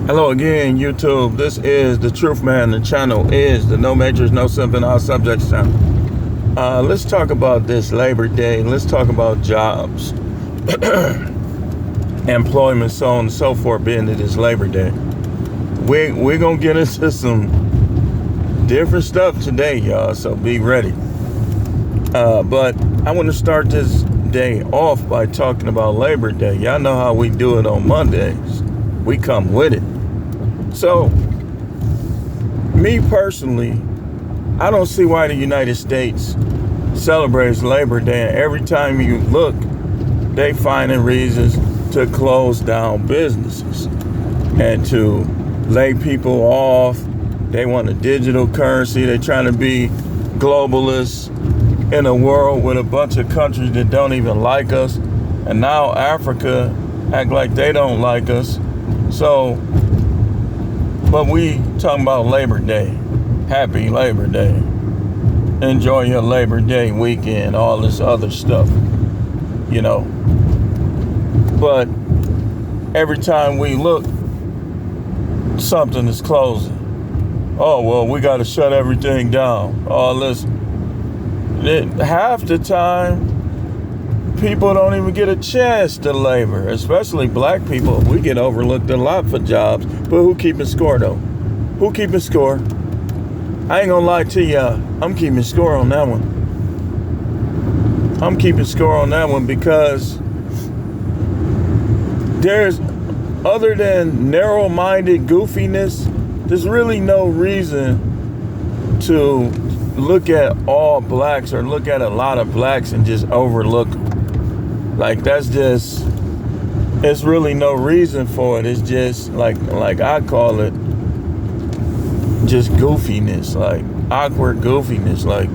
Hello again, YouTube. This is the Truth Man. The channel is the No Majors, No Simping, All Subjects channel. Let's talk about this Labor Day. Let's talk about jobs, employment, so on and so forth, being it is Labor Day. We're going to get into some different stuff today, y'all, so be ready. But I want to start this day off by talking about Labor Day. Y'all know how we do it on Mondays. We come with it. So, me personally, I don't see why the United States celebrates Labor Day, and every time you look, they finding reasons to close down businesses and to lay people off. They want a digital currency. They're trying to be globalists in a world with a bunch of countries that don't even like us. And now Africa act like they don't like us. So, but we talking about Labor Day. Happy Labor Day. Enjoy your Labor Day weekend, all this other stuff, you know. But every time we look, something is closing. Oh, well, we got to shut everything down. All this. Half the time, people don't even get a chance to labor, especially black people. We get overlooked a lot for jobs, but who keeping score though? Who keeping score? I ain't gonna lie to y'all, I'm keeping score on that one. I'm keeping score on that one because there's, other than narrow-minded goofiness, there's really no reason to look at all blacks or look at a lot of blacks and just overlook them. Like, that's just, it's really no reason for it. It's just like I call it just goofiness, like awkward goofiness, like,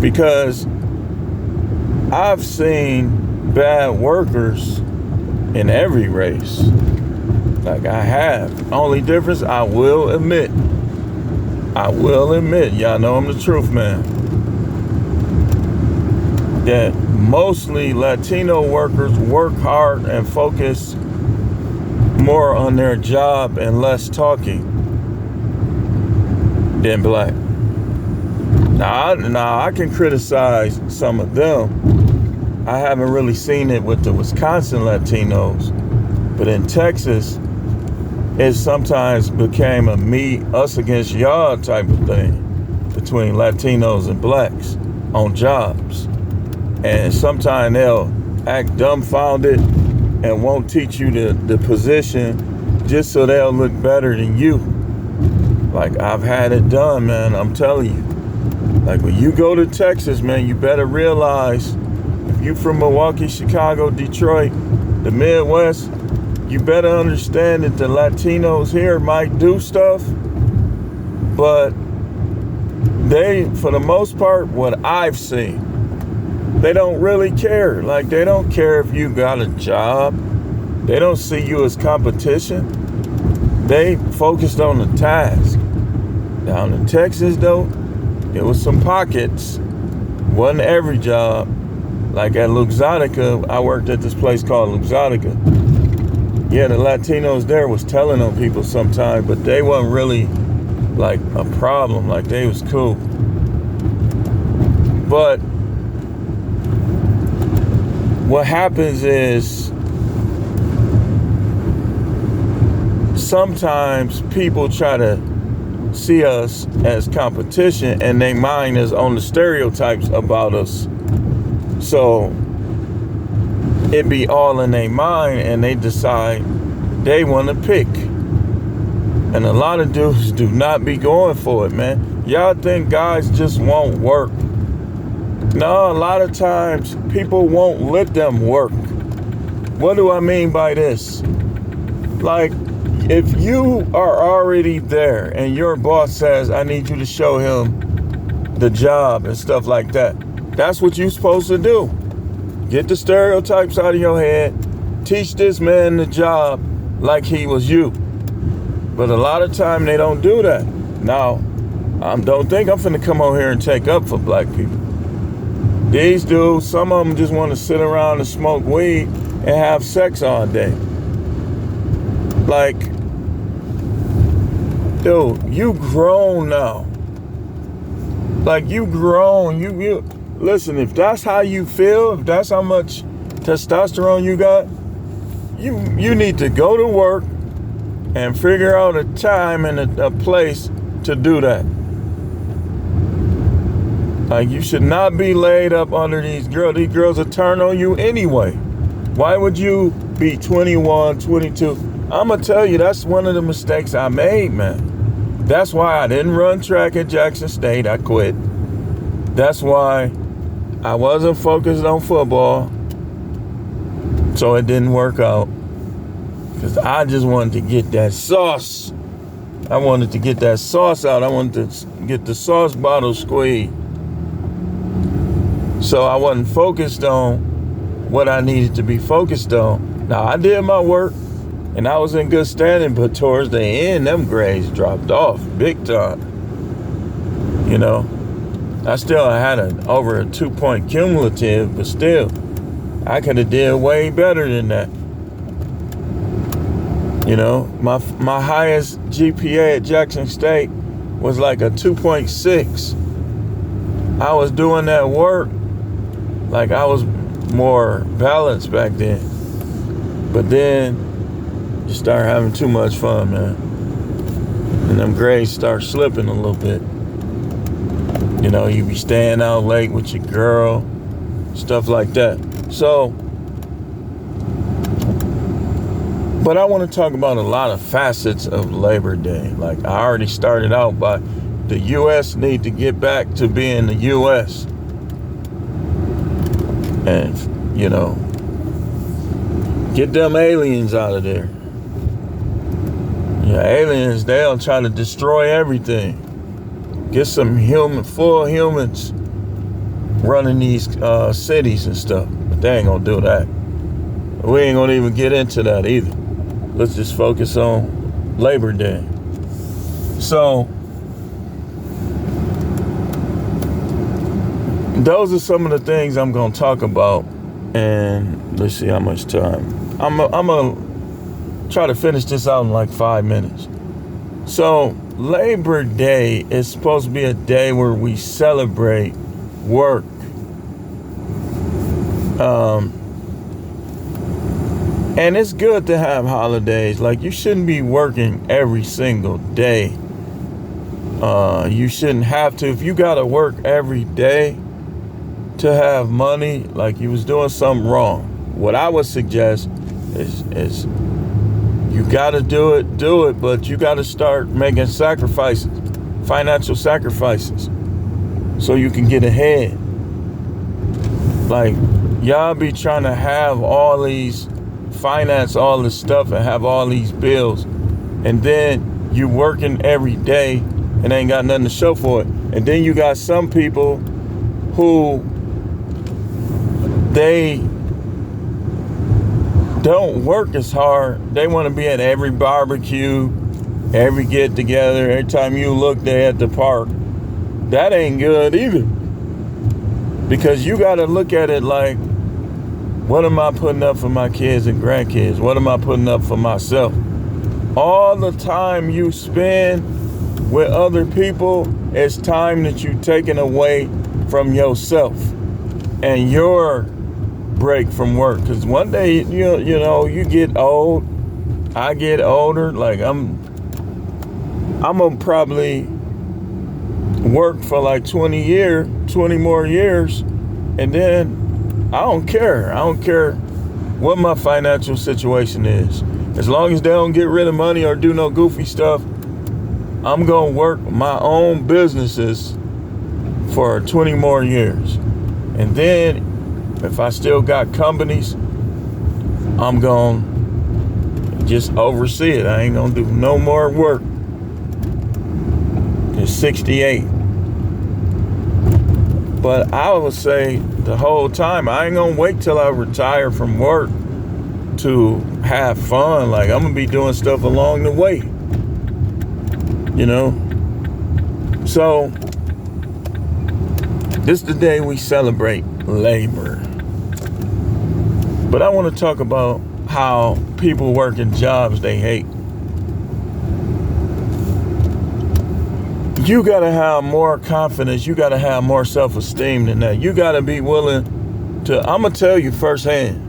because I've seen bad workers in every race. Like, I have. Only difference, I will admit, y'all know I'm the truth man, that mostly Latino workers work hard and focus more on their job and less talking than black. Now I can criticize some of them. I haven't really seen it with the Wisconsin Latinos, but in Texas, it sometimes became a me, us against y'all type of thing between Latinos and blacks on jobs. And sometimes they'll act dumbfounded and won't teach you the position just so they'll look better than you. Like, I've had it done, man, I'm telling you. Like, when you go to Texas, man, you better realize, if you from Milwaukee, Chicago, Detroit, the Midwest, you better understand that the Latinos here might do stuff, but they, for the most part, what I've seen, they don't really care. Like, they don't care if you got a job. They don't see you as competition. They focused on the task. Down in Texas, though, it was some pockets. Wasn't every job. Like at Luxottica, I worked at this place called Luxottica. Yeah, the Latinos there was telling on people sometimes, but they wasn't really like a problem. Like, they was cool. But what happens is sometimes people try to see us as competition and their mind is on the stereotypes about us. So it be all in their mind and they decide they want to pick. And a lot of dudes do not be going for it, man. Y'all think guys just won't work. No, a lot of times people won't let them work. What do I mean by this? Like, if you are already there and your boss says, I need you to show him the job and stuff like that, that's what you're supposed to do. Get the stereotypes out of your head. Teach this man the job like he was you. But a lot of time they don't do that. Now, don't think I'm finna come on here and take up for black people. These dudes, some of them just want to sit around and smoke weed and have sex all day. Like, Dude, you grown now. Like, you grown. You listen, if that's how you feel, if that's how much testosterone you got, you need to go to work and figure out a time and a place to do that. Like, you should not be laid up under these girls. These girls will turn on you anyway. Why would you be 21, 22? I'm going to tell you, that's one of the mistakes I made, man. That's why I didn't run track at Jackson State. I quit. That's why I wasn't focused on football. So it didn't work out. Because I just wanted to get that sauce. I wanted to get that sauce out. I wanted to get the sauce bottle squeezed. So I wasn't focused on what I needed to be focused on. Now, I did my work, and I was in good standing, but towards the end, them grades dropped off big time. You know, I still had over a 2-point cumulative, but still, I could have did way better than that. You know, my highest GPA at Jackson State was like a 2.6. I was doing that work like I was more balanced back then. But then you start having too much fun, man. And them grades start slipping a little bit. You know, you be staying out late with your girl, stuff like that. So, but I want to talk about a lot of facets of Labor Day. Like, I already started out by the U.S. need to get back to being the U.S. And, you know, get them aliens out of there. Yeah, aliens, they'll try to destroy everything. Get some full humans running these cities and stuff. But they ain't gonna do that. We ain't gonna even get into that either. Let's just focus on Labor Day. So, those are some of the things I'm going to talk about. And let's see how much time. I'm going to try to finish this out in like 5 minutes. So, Labor Day is supposed to be a day where we celebrate work. And it's good to have holidays. Like, you shouldn't be working every single day. You shouldn't have to. If you got to work every day to have money, like, you was doing something wrong. What I would suggest is you got to do it, but you got to start making sacrifices, financial sacrifices, so you can get ahead. Like, y'all be trying to have finance all this stuff and have all these bills, and then you working every day and ain't got nothing to show for it. And then you got some people who they don't work as hard. They want to be at every barbecue, every get together. Every time you look, they at the park. That ain't good either. Because you got to look at it like, what am I putting up for my kids and grandkids? What am I putting up for myself? All the time you spend with other people is time that you taking away from yourself and your break from work. Because one day, you know, you get old. I get older. Like, I'm gonna probably work for like 20 more years, and then I don't care. I don't care what my financial situation is. As long as they don't get rid of money or do no goofy stuff, I'm going to work my own businesses for 20 more years. And then if I still got companies, I'm going to just oversee it. I ain't going to do no more work. It's 68. But I would say the whole time, I ain't gonna wait till I retire from work to have fun. Like, I'm gonna be doing stuff along the way, you know? So, this is the day we celebrate labor. But I want to talk about how people work in jobs they hate. you got to have more confidence. You got to have more self-esteem than that. You got to be willing to, I'm going to tell you firsthand,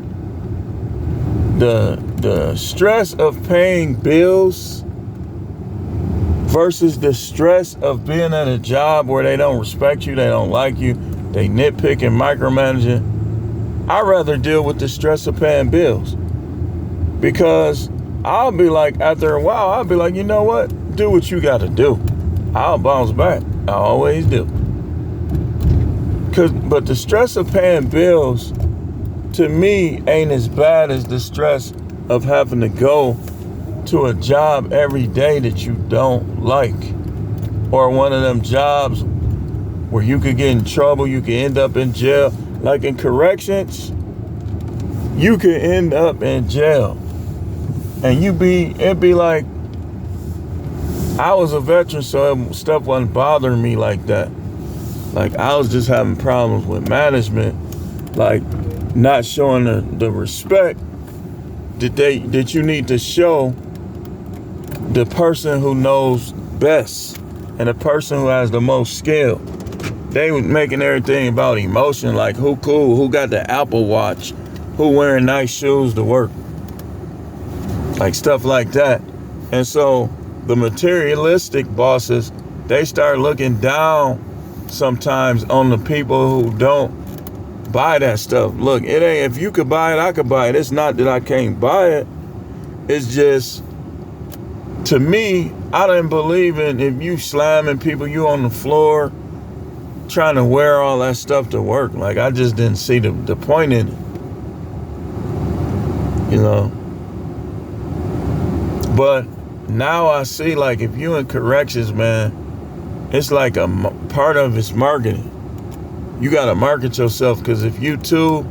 the stress of paying bills versus the stress of being at a job where they don't respect you, they don't like you, they nitpick and micromanaging. I'd rather deal with the stress of paying bills, because I'll be like, after a while, I'll be like, you know what? Do what you got to do. I'll bounce back. I always do. But the stress of paying bills, to me, ain't as bad as the stress of having to go to a job every day that you don't like, or one of them jobs where you could get in trouble, you could end up in jail. Like in corrections, you could end up in jail, and it'd be like, I was a veteran, so stuff wasn't bothering me like that. Like, I was just having problems with management, like not showing the respect that you need to show the person who knows best and the person who has the most skill. They was making everything about emotion, like who cool, who got the Apple Watch, who wearing nice shoes to work, like stuff like that. And so the materialistic bosses, they start looking down sometimes on the people who don't buy that stuff. Look, it ain't, if you could buy it, I could buy it. It's not that I can't buy it. It's just, to me, I didn't believe in, if you slamming people, you on the floor trying to wear all that stuff to work. Like, I just didn't see the point in it, you know. But now I see, like, if you in corrections, man, it's like a part of it's marketing. You got to market yourself, because if you too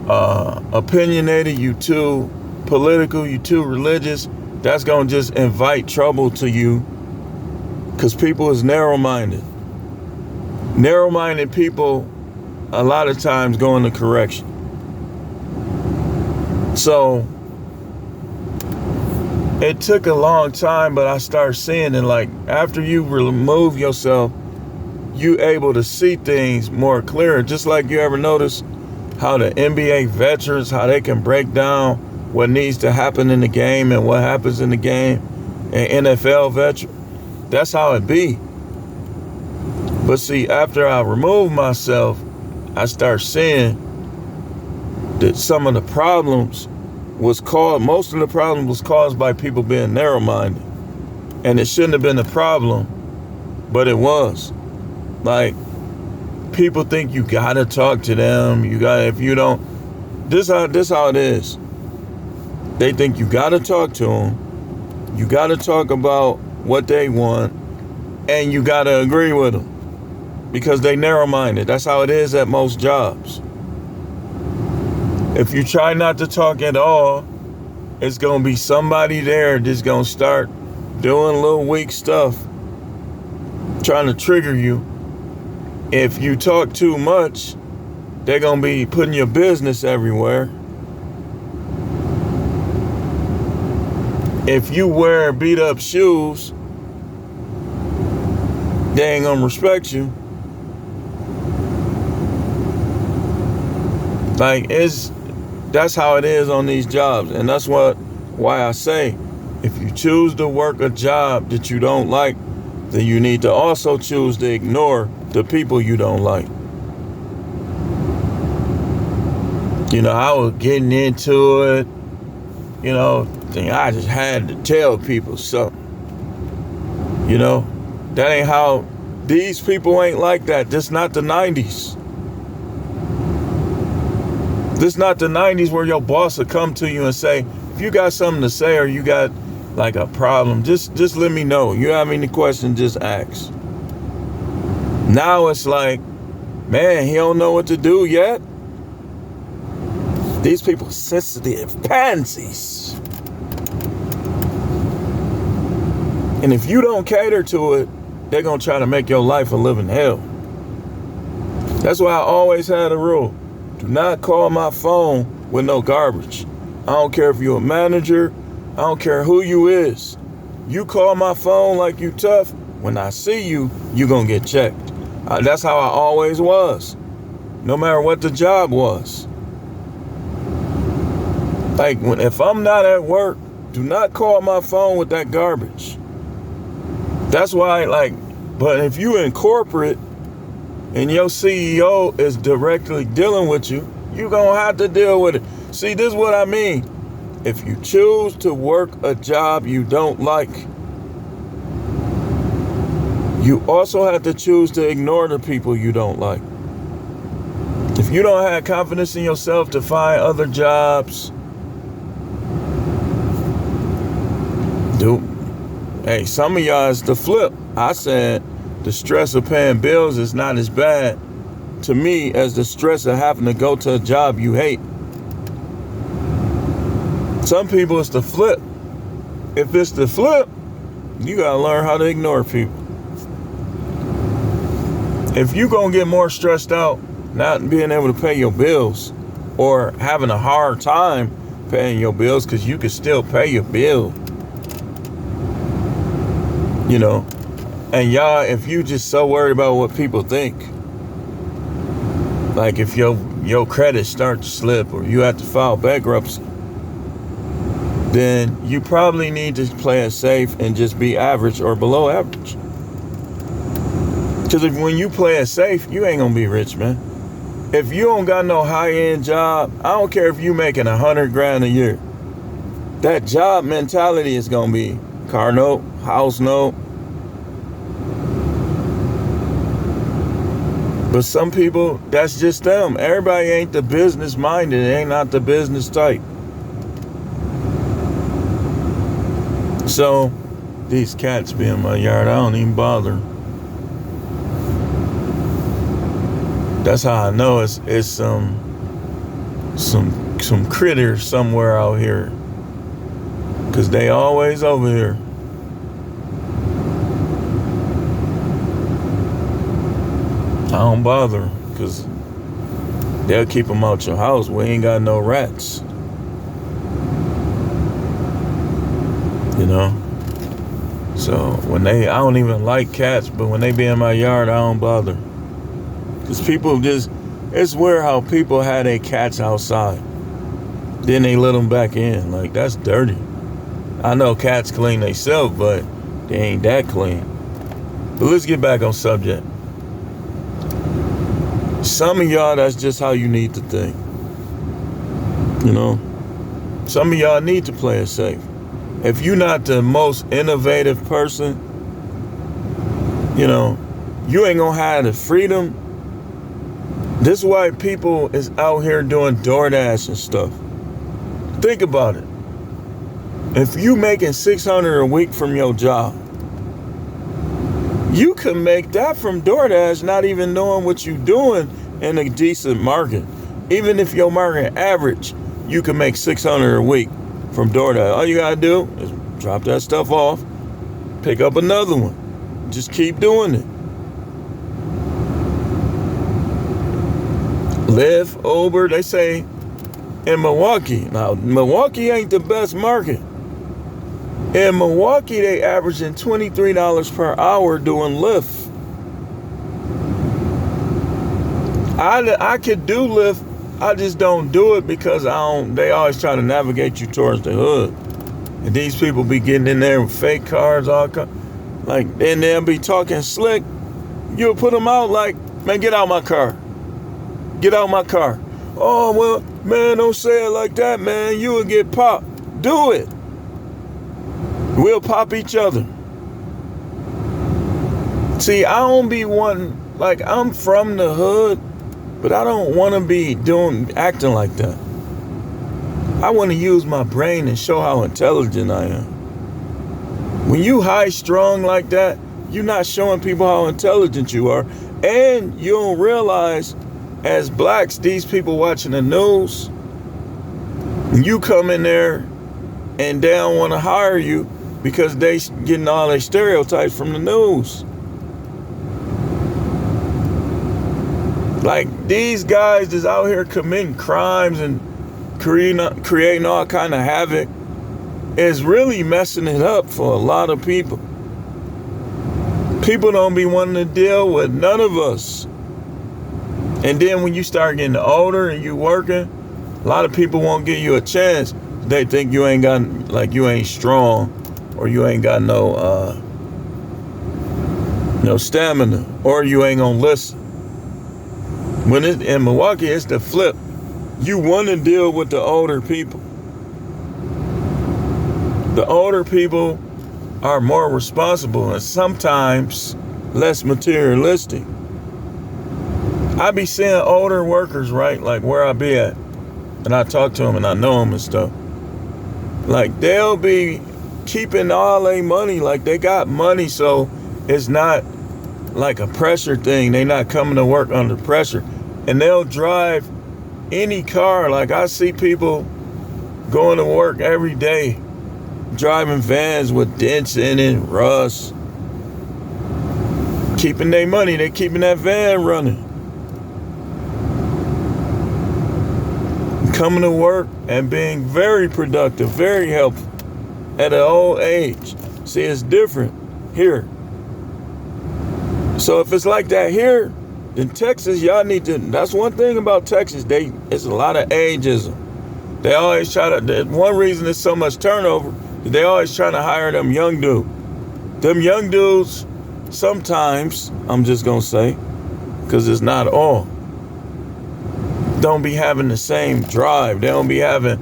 opinionated, you too political, you too religious, that's going to just invite trouble to you, because people is narrow-minded. Narrow-minded people a lot of times go into correction. So it took a long time, but I started seeing it. Like, after you remove yourself, you able to see things more clear. Just like, you ever notice how the NBA veterans, how they can break down what needs to happen in the game and what happens in the game, and NFL veteran, that's how it be. But see, after I remove myself, I start seeing that some of the problems most of the problem was caused by people being narrow-minded. And it shouldn't have been a problem, but it was. Like, people think you gotta talk to them. If you don't, this how it is. They think you gotta talk to them. You gotta talk about what they want, and you gotta agree with them, because they narrow-minded. That's how it is at most jobs. If you try not to talk at all, it's going to be somebody there that's going to start doing little weak stuff, trying to trigger you. If you talk too much, they're going to be putting your business everywhere. If you wear beat up shoes, they ain't going to respect you. Like, that's how it is on these jobs. And that's why I say, if you choose to work a job that you don't like, then you need to also choose to ignore the people you don't like. You know, I was getting into it, you know, I just had to tell people something. You know, that ain't how, these people ain't like that. This not the 90s. This not the 90s where your boss will come to you and say, if you got something to say or you got like a problem, just let me know. You have any questions, just ask. Now it's like, man, he don't know what to do yet. These people are sensitive pansies. And if you don't cater to it, they're going to try to make your life a living hell. That's why I always had a rule. Do not call my phone with no garbage. I don't care if you're a manager. I don't care who you is. You call my phone like you tough, When I see you, you're going to get checked. That's how I always was. No matter what the job was. Like, if I'm not at work, do not call my phone with that garbage. That's why, but if you in corporate and your CEO is directly dealing with you, you're going to have to deal with it. See, this is what I mean. If you choose to work a job you don't like, you also have to choose to ignore the people you don't like. If you don't have confidence in yourself to find other jobs, hey, some of y'all is the flip. I said the stress of paying bills is not as bad to me as the stress of having to go to a job you hate. Some people it's the flip. If it's the flip, you gotta learn how to ignore people. If you gonna get more stressed out not being able to pay your bills or having a hard time paying your bills, because you can still pay your bill, you know, and y'all, if you just so worried about what people think, like if your credit starts to slip or you have to file bankruptcy, then you probably need to play it safe and just be average or below average. Because when you play it safe, you ain't gonna be rich, man. If you don't got no high-end job, I don't care if you making $100,000 a year. That job mentality is gonna be car note, house note. But some people, that's just them. Everybody ain't the business minded. They ain't not the business type. So these cats be in my yard, I don't even bother. That's how I know it's some critter somewhere out here. 'Cause they always over here. I don't bother, 'cause they'll keep them out your house. We ain't got no rats. You know? So I don't even like cats, but when they be in my yard, I don't bother. 'Cause people it's weird how people had their cats outside. Then they let them back in. Like, that's dirty. I know cats clean themselves, but they ain't that clean. But let's get back on subject. Some of y'all, that's just how you need to think. You know? Some of y'all need to play it safe. If you're not the most innovative person, you know, you ain't gonna have the freedom. This is why people is out here doing DoorDash and stuff. Think about it. If you making $600 a week from your job, you can make that from DoorDash, not even knowing what you're doing in a decent market. Even if your market average, you can make $600 a week from DoorDash. All you gotta do is drop that stuff off, pick up another one. Just keep doing it. Lyft, Uber, they say in Milwaukee. Now, Milwaukee ain't the best market. In Milwaukee, they averaging $23 per hour doing Lyft. I could do Lyft, I just don't do it because they always try to navigate you towards the hood. And these people be getting in there with fake cars, and they'll be talking slick. You'll put them out like, man, get out my car. Get out my car. Oh, well, man, don't say it like that, man. You will get popped. Do it. We'll pop each other. See, I don't be wanting, I'm from the hood, but I don't want to be acting like that. I want to use my brain and show how intelligent I am. When you high strung like that, you're not showing people how intelligent you are. And you don't realize, as blacks, these people watching the news, you come in there and they don't want to hire you because they getting all their stereotypes from the news. Like, these guys that's out here committing crimes and creating all kind of havoc is really messing it up for a lot of people. People don't be wanting to deal with none of us. And then when you start getting older and you working, a lot of people won't give you a chance. They think you ain't got, like, you ain't strong, or you ain't got no stamina, or you ain't gonna listen. When it's in Milwaukee, it's the flip. You want to deal with the older people. The older people are more responsible and sometimes less materialistic. I be seeing older workers, right? Like where I be at, and I talk to them and I know them and stuff. Like they'll be keeping all their money, like they got money, so it's not like a pressure thing. They not coming to work under pressure. And they'll drive any car. Like I see people going to work every day, driving vans with dents in it, rust. Keeping their money, they keeping that van running. Coming to work and being very productive, very helpful at an old age. See, it's different here. So if it's like that here, then Texas, y'all need to, that's one thing about Texas, it's a lot of ageism. They always try to, one reason there's so much turnover, they always trying to hire them young dudes. Them young dudes, sometimes, I'm just going to say, because it's not all, don't be having the same drive. They don't be having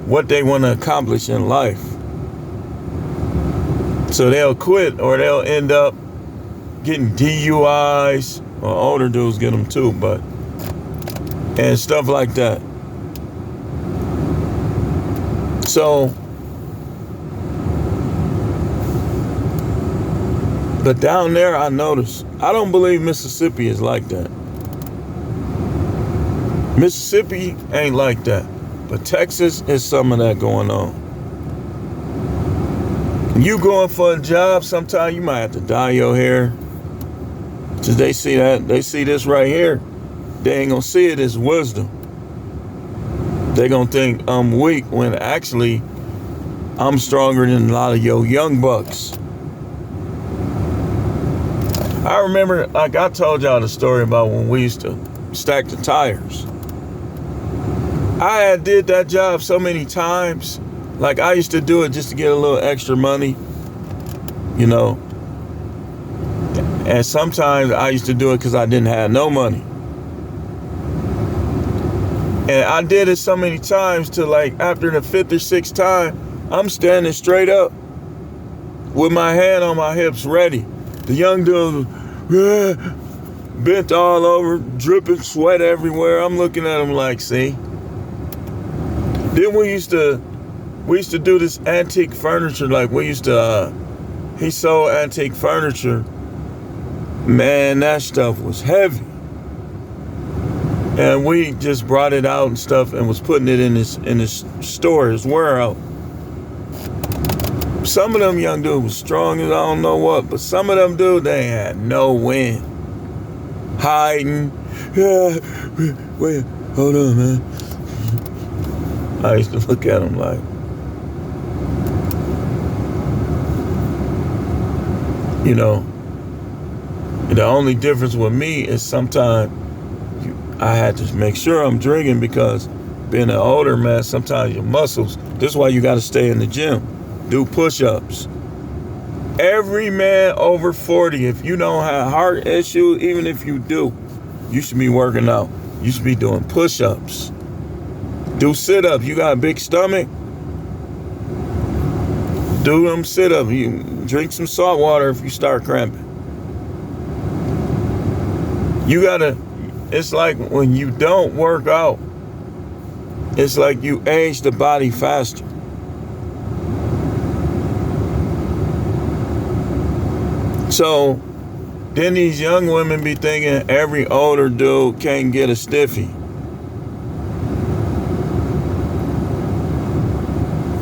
what they want to accomplish in life. So they'll quit, or they'll end up getting DUIs. Well, older dudes get them too, and stuff like that. So, but down there, I noticed, I don't believe Mississippi is like that. Mississippi ain't like that, but Texas is some of that going on. You going for a job, sometimes you might have to dye your hair. Cause they see this right here, they ain't gonna see it as wisdom. They gonna think I'm weak when actually I'm stronger than a lot of your young bucks. I remember, like I told y'all the story about when we used to stack the tires. I had did that job so many times. Like I used to do it just to get a little extra money, you know. And sometimes I used to do it because I didn't have no money. And I did it so many times till like after the 5th or 6th time, I'm standing straight up with my hand on my hips ready. The young dude bent all over, dripping sweat everywhere. I'm looking at him like, see? Then we used to do this antique furniture. Like he sold antique furniture. Man, that stuff was heavy. And we just brought it out and stuff and was putting it in his store, his warehouse. Some of them young dudes was strong as I don't know what, but some of them dudes, they had no wind. Hiding. Yeah, wait, hold on, man. I used to look at them like, you know, the only difference with me is sometimes I had to make sure I'm drinking because being an older man, sometimes your muscles, this is why you got to stay in the gym. Do push-ups. Every man over 40, if you don't have heart issue, even if you do, you should be working out. You should be doing push-ups. Do sit-ups. You got a big stomach? Do them sit-ups. You drink some salt water if you start cramping. You gotta, it's like when you don't work out, it's like you age the body faster. So then these young women be thinking every older dude can't get a stiffy.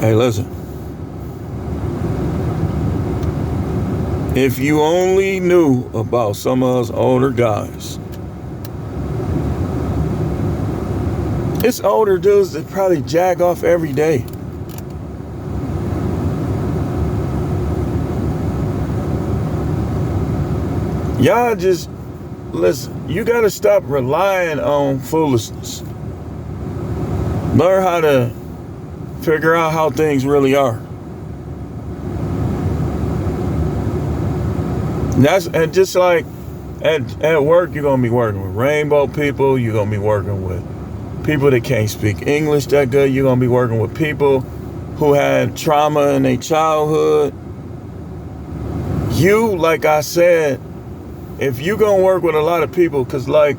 Hey, listen. If you only knew about some of us older guys, it's older dudes that probably jag off every day. Y'all just listen. You gotta stop relying on foolishness. Learn how to figure out how things really are. And just like at work, you're gonna be working with rainbow people. You're gonna be working with people that can't speak English that good. You're gonna be working with people who had trauma in their childhood. You, like I said, if you gonna work with a lot of people, cause like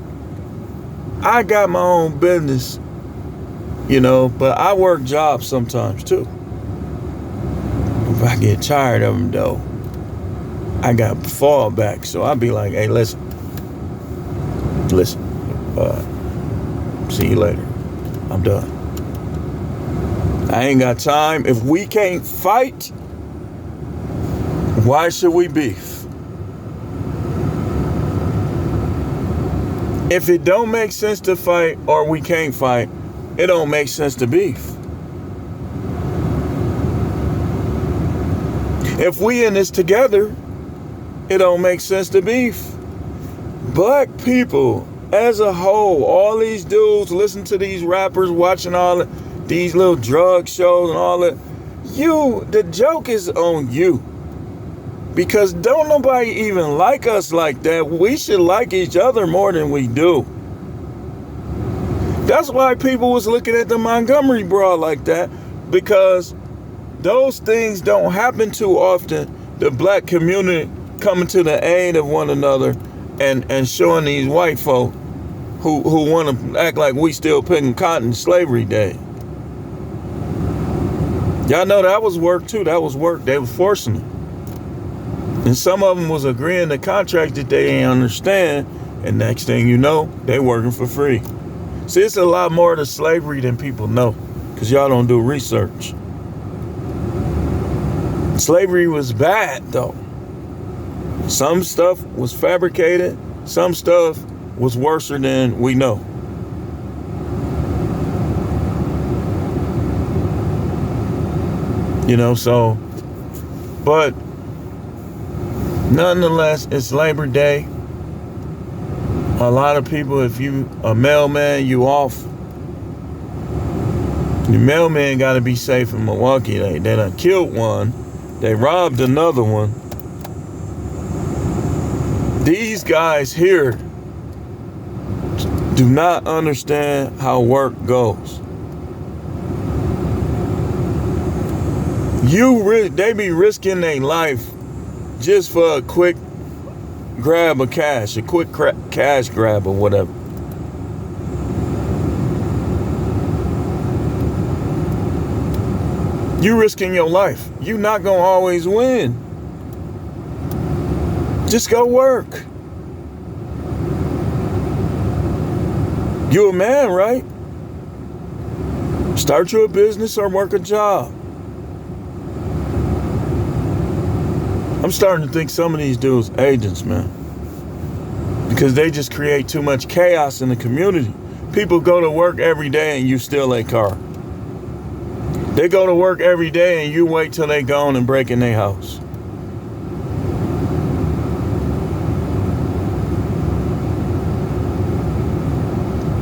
I got my own business, but I work jobs sometimes too. If I get tired of them though, I got fallback. So I'll be like, hey, listen, see you later. I'm done. I ain't got time. If we can't fight, why should we beef? If it don't make sense to fight or we can't fight, it don't make sense to beef. If we in this together, it don't make sense to beef. Black people as a whole, all these dudes listen to these rappers, watching all these little drug shows and all that. The joke is on you. Because don't nobody even like us like that. We should like each other more than we do. That's why people was looking at the Montgomery brawl like that. Because those things don't happen too often. The black community coming to the aid of one another and showing these white folk who want to act like we still picking cotton slavery day. Y'all know that was work too. That was work. They were forcing it. And some of them was agreeing to contracts that they ain't understand. And next thing you know, they working for free. See, it's a lot more to slavery than people know. Because y'all don't do research. Slavery was bad though. Some stuff was fabricated. Some stuff was worse than we know. But nonetheless, it's Labor Day. A lot of people, if you a mailman, you off. The mailman got to be safe in Milwaukee. They done killed one. They robbed another one. These guys here do not understand how work goes. They be risking their life just for a quick grab of cash, a quick cash grab or whatever. You risking your life. You not gonna always win. Just go work. You a man, right? Start you a business or work a job. I'm starting to think some of these dudes agents, man. Because they just create too much chaos in the community. People go to work every day and you steal a car. They go to work every day and you wait till they gone and break in their house.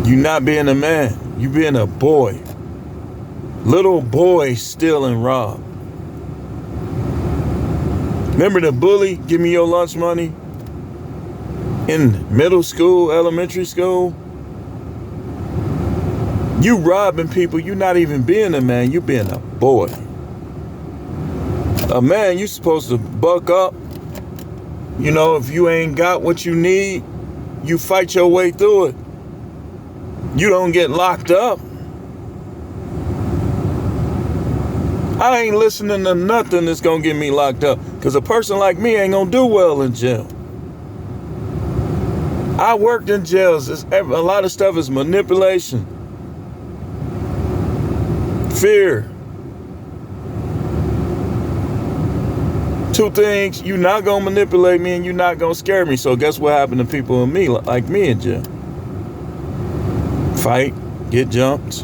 You not being a man, you being a boy. Little boy stealing rob. Remember the bully, give me your lunch money? In middle school, elementary school? You robbing people, you not even being a man, you being a boy. A man, you supposed to buck up. If you ain't got what you need, you fight your way through it. You don't get locked up. I ain't listening to nothing that's gonna get me locked up. Because a person like me ain't gonna do well in jail. I worked in jails. A lot of stuff is manipulation. Fear. Two things, you not gonna manipulate me and you not gonna scare me. So guess what happened to people like me in jail? Fight, get jumped,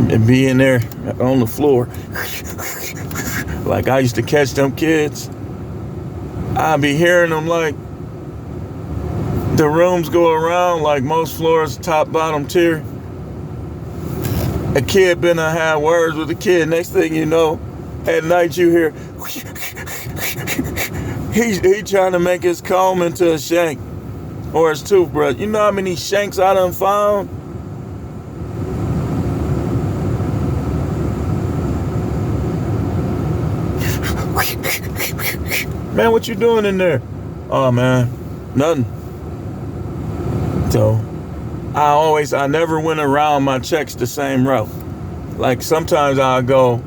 and be in there on the floor. Like I used to catch them kids. I be hearing them like the rooms go around like most floors, top, bottom tier. A kid been to have words with a kid. Next thing you know, at night you hear he trying to make his comb into a shank or his toothbrush. You know how many shanks I done found? Man, what you doing in there? Oh man, nothing. So I never went around my checks the same route. Like sometimes I'll go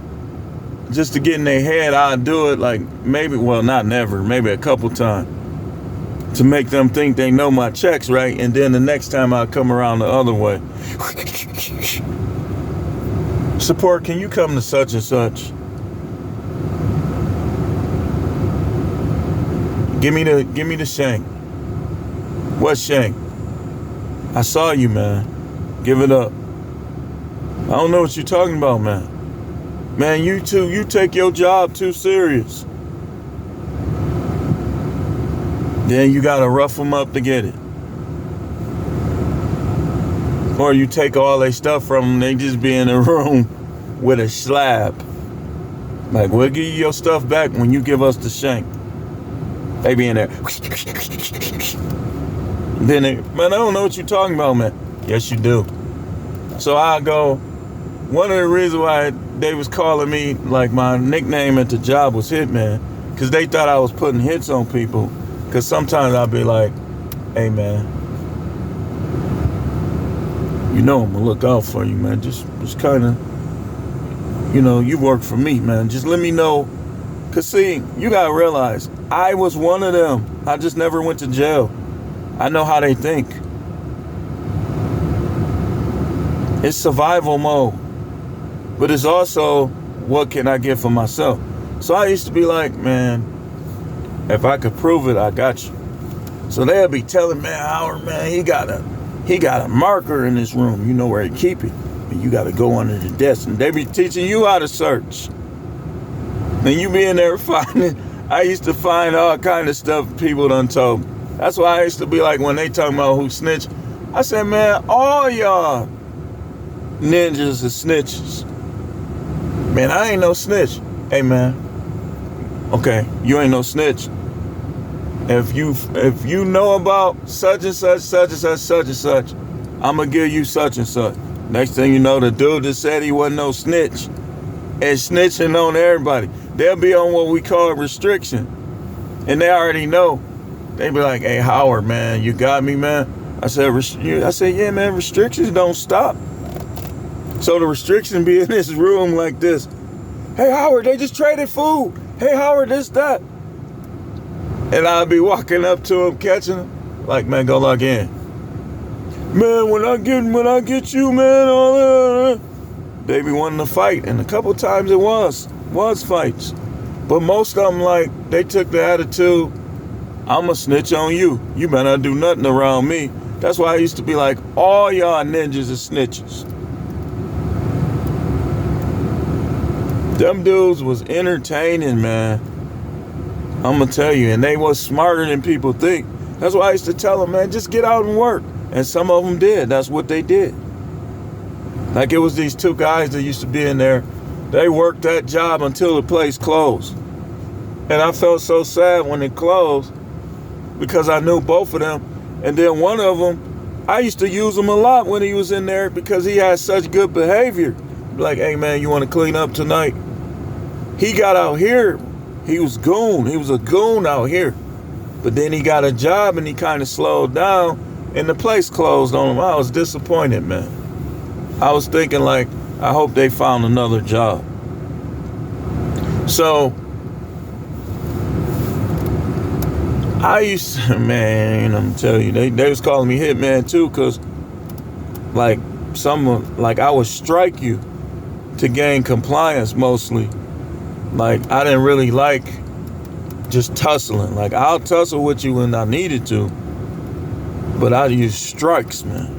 just to get in their head, I'll do it like maybe, well, not never, maybe a couple times to make them think they know my checks, right? And then the next time I'll come around the other way. Support, can you come to such and such? Give me the shank. What shank? I saw you, man. Give it up. I don't know what you're talking about, man. Man, you take your job too serious. Then you gotta rough them up to get it. Or you take all their stuff from them, they just be in a room with a slab. Like, we'll give you your stuff back when you give us the shank. They be in there. Then they, man, I don't know what you're talking about, man. Yes, you do. So I go, one of the reasons why they was calling me, like my nickname at the job was Hitman, because they thought I was putting hits on people. Because sometimes I'll be like, hey, man, you know I'm going to look out for you, man. Just kind of, you know, you work for me, man. Just let me know. Because, see, you got to realize, I was one of them. I just never went to jail. I know how they think. It's survival mode. But it's also, what can I get for myself? So I used to be like, man, if I could prove it, I got you. So they'll be telling, man, Howard, man, he got a marker in this room. You know where he keep it. And you got to go under the desk. And they be teaching you how to search. And you be in there finding, I used to find all kind of stuff people done told me. That's why I used to be like, when they talking about who snitch, I said, man, all y'all ninjas are snitches. Man, I ain't no snitch. Hey, man. Okay, you ain't no snitch. If you know about such and such, such and such, such and such, I'm going to give you such and such. Next thing you know, the dude that said he wasn't no snitch and snitching on everybody. They'll be on what we call restriction. And they already know. They be like, hey, Howard, man, you got me, man. I said, yeah, man, restrictions don't stop. So the restriction be in this room like this. Hey, Howard, they just traded food. Hey, Howard, this, that. And I'll be walking up to him, catching him. Like, man, go log in. Man, when I get you, man, all that. They be wanting to fight. And a couple times it was fights. But most of them, like, they took the attitude, I'm a snitch on you. You better not do nothing around me. That's why I used to be like, all y'all ninjas are snitches. Them dudes was entertaining, man. I'm going to tell you. And they was smarter than people think. That's why I used to tell them, man, just get out and work. And some of them did. That's what they did. Like, it was these two guys that used to be in there. They worked that job until the place closed. And I felt so sad when it closed because I knew both of them. And then one of them, I used to use him a lot when he was in there because he had such good behavior. Like, hey, man, you want to clean up tonight? He got out here. He was goon. He was a goon out here. But then he got a job and he kind of slowed down and the place closed on him. I was disappointed, man. I was thinking, like, I hope they found another job. So I used to, man, I'm telling you, they was calling me Hitman too, because like I would strike you to gain compliance mostly. Like, I didn't really like just tussling. Like, I'll tussle with you when I needed to, but I use strikes, man.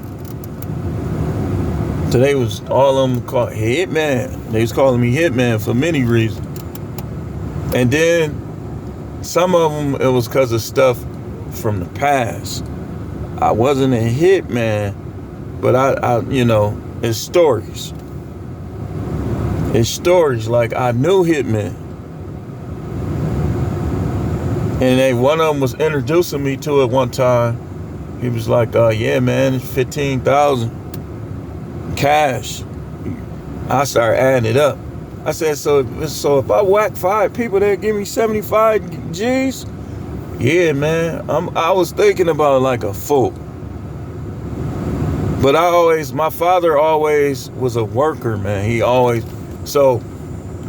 So they was all of them called Hitman. They was calling me Hitman for many reasons. And then Some of them, it was because of stuff from the past. I wasn't a hitman, but I it's stories. It's stories. Like, I knew hitmen. And one of them was introducing me to it one time. He was like, yeah, man, it's 15,000 cash. I started adding it up. I said, so if I whack 5 people, they'll give me 75 G's? Yeah, man. I was thinking about it like a fool. But my father always was a worker, man. So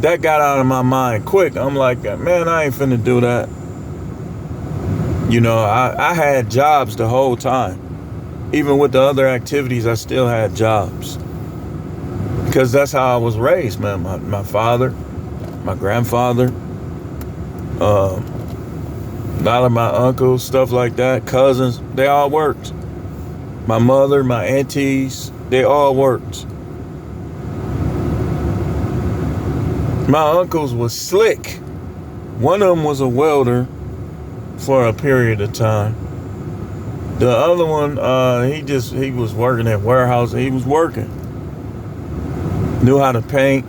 that got out of my mind quick. I'm like, man, I ain't finna do that. I had jobs the whole time. Even with the other activities, I still had jobs. Because that's how I was raised, man. My father, my grandfather, a lot of my uncles, stuff like that, cousins, they all worked. My mother, my aunties, they all worked. My uncles was slick. One of them was a welder for a period of time. The other one, he was working at warehouse. He was working. Knew how to paint.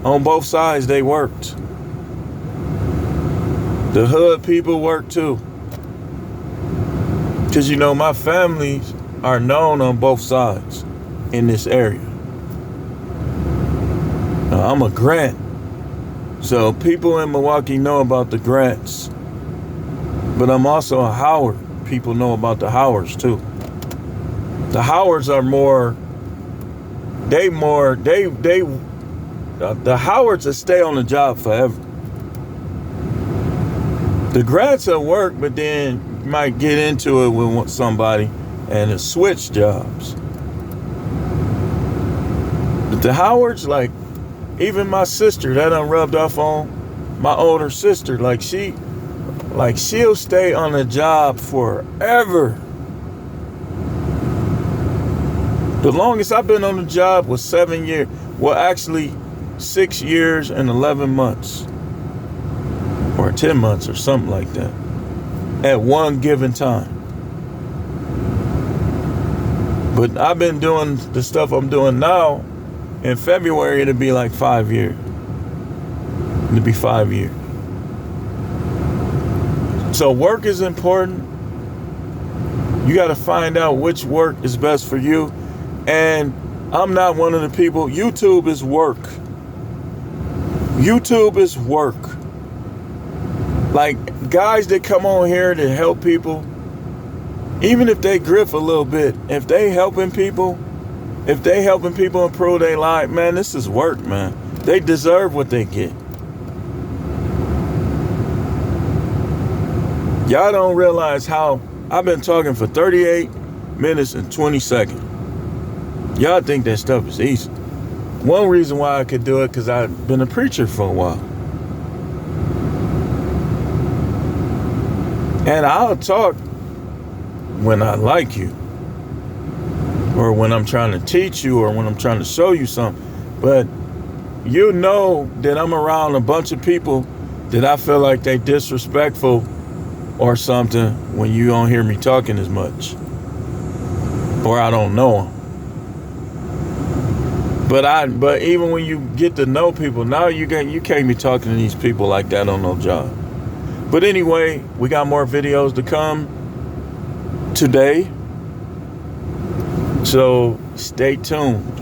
On both sides, they worked. The hood people worked too. Because, my families are known on both sides in this area. Now, I'm a Grant. So people in Milwaukee know about the Grants. But I'm also a Howard. People know about the Howards too. The Howards are the Howards will stay on the job forever. The Grants will work, but then you might get into it with somebody and it switch jobs. But the Howards, like, even my sister, that done rubbed off on my older sister, she'll stay on the job forever. The longest I've been on the job was 7 years. Well, actually, 6 years and 11 months. Or 10 months or something like that. At one given time. But I've been doing the stuff I'm doing now. In February, it'll be like 5 years. It'll be 5 years. So work is important. You got to find out which work is best for you. And I'm not one of the people. YouTube is work. YouTube is work. Like, guys that come on here to help people, even if they grift a little bit, if they helping people improve their life, man, this is work, man. They deserve what they get. Y'all don't realize how I've been talking for 38 minutes and 20 seconds. Y'all think that stuff is easy. One reason why I could do it, because I've been a preacher for a while. And I'll talk when I like you, or when I'm trying to teach you, or when I'm trying to show you something. But you know that I'm around a bunch of people that I feel like they disrespectful or something when you don't hear me talking as much, or I don't know them. But even when you get to know people, now you can't be talking to these people like that on no job. But anyway, we got more videos to come today, so stay tuned.